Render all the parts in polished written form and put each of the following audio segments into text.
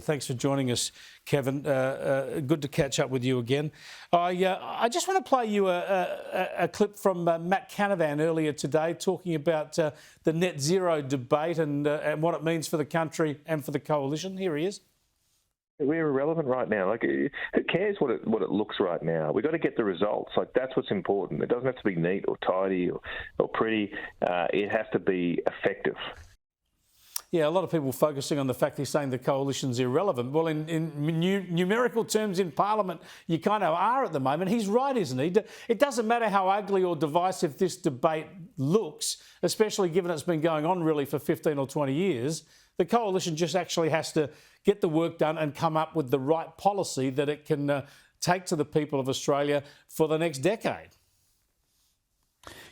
Thanks for joining us, Kevin. Good to catch up with you again. I just want to play you a clip from Matt Canavan earlier today talking about the net zero debate and what it means for the country and for the coalition. Here he is. We're irrelevant right now. Like, who cares what it looks right now? We've got to get the results. Like, that's what's important. It doesn't have to be neat or tidy or pretty. It has to be effective. Yeah, a lot of people focusing on the fact he's saying the coalition's irrelevant. Well, in numerical terms in Parliament, you kind of are at the moment. He's right, isn't he? It doesn't matter how ugly or divisive this debate looks, especially given it's been going on really for 15 or 20 years. The coalition just actually has to get the work done and come up with the right policy that it can take to the people of Australia for the next decade.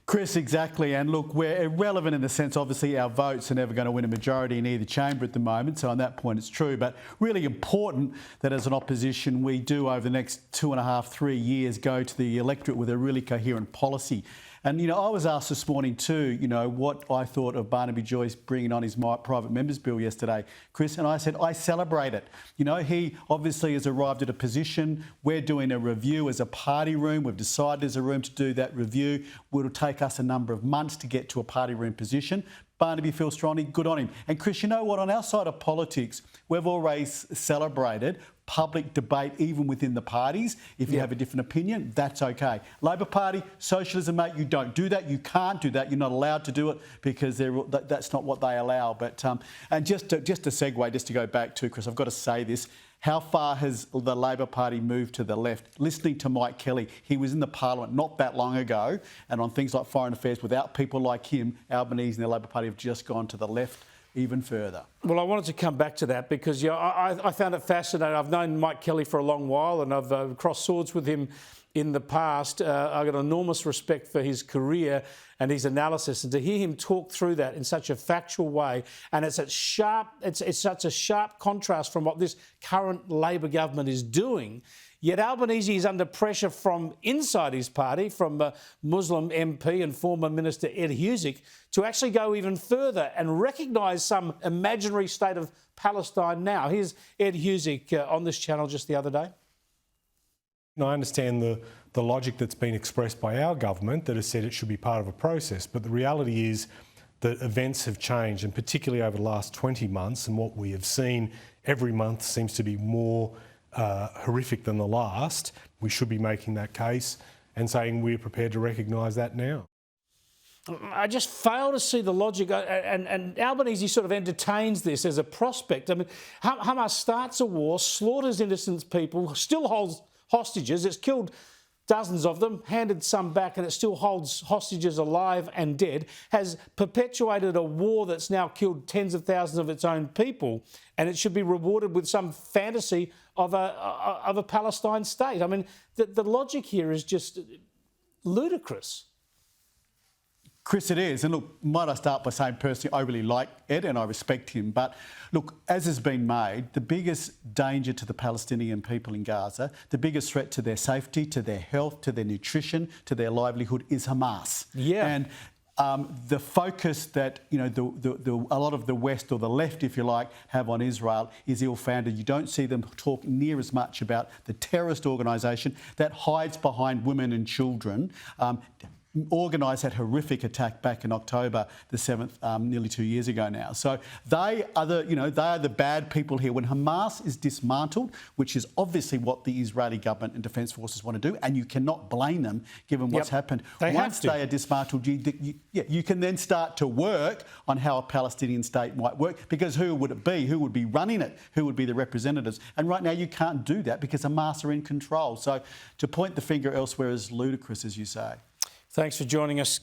Chris, exactly. And look, we're irrelevant in the sense, obviously, our votes are never going to win a majority in either chamber at the moment. So on that point, it's true. But really important that as an opposition, we do over the next 2.5, 3 years go to the electorate with a really coherent policy. And, I was asked this morning too, what I thought of Barnaby Joyce bringing on his private members bill yesterday, Chris, and I said, I celebrate it. He obviously has arrived at a position. We're doing a review as a party room. We've decided there's a room to do that review. It'll take us a number of months to get to a party room position. Barnaby feels strongly, good on him. And Chris, you know what? On our side of politics, we've always celebrated public debate, even within the parties. If you have a different opinion, that's okay. Labor Party, socialism, mate, you don't do that. You can't do that. You're not allowed to do it because that's not what they allow. But and just to segue, just to go back to, Chris, I've got to say this. How far has the Labor Party moved to the left? Listening to Mike Kelly, he was in the Parliament not that long ago, and on things like foreign affairs, without people like him, Albanese and the Labor Party have just gone to the left even further. Well, I wanted to come back to that because I found it fascinating. I've known Mike Kelly for a long while and I've crossed swords with him in the past. I've got enormous respect for his career and his analysis, and to hear him talk through that in such a factual way, and it's such a sharp contrast from what this current Labor government is doing. Yet Albanese is under pressure from inside his party, from Muslim MP and former Minister Ed Husic, to actually go even further and recognise some imaginary state of Palestine now. Here's Ed Husic on this channel just the other day. I understand the logic that's been expressed by our government that has said it should be part of a process, but the reality is that events have changed, and particularly over the last 20 months, and what we have seen every month seems to be more horrific than the last. We should be making that case and saying we're prepared to recognise that now. I just fail to see the logic, and Albanese sort of entertains this as a prospect. I mean, Hamas starts a war, slaughters innocent people, still holds hostages. It's killed dozens of them, handed some back, and it still holds hostages alive and dead, has perpetuated a war that's now killed tens of thousands of its own people, and it should be rewarded with some fantasy of a Palestine state. I mean, the logic here is just ludicrous. Chris, it is. And look, might I start by saying personally, I really like Ed and I respect him. But look, as has been made, the biggest danger to the Palestinian people in Gaza, the biggest threat to their safety, to their health, to their nutrition, to their livelihood is Hamas. Yeah. And the focus that a lot of the West, or the left, if you like, have on Israel is ill-founded. You don't see them talk near as much about the terrorist organisation that hides behind women and children. Organised that horrific attack back in October the 7th, nearly 2 years ago now. So they are the bad people here. When Hamas is dismantled, which is obviously what the Israeli government and defence forces want to do, and you cannot blame them given what's happened. Once they are dismantled, you can then start to work on how a Palestinian state might work, because who would it be? Who would be running it? Who would be the representatives? And right now you can't do that because Hamas are in control. So to point the finger elsewhere is ludicrous, as you say. Thanks for joining us.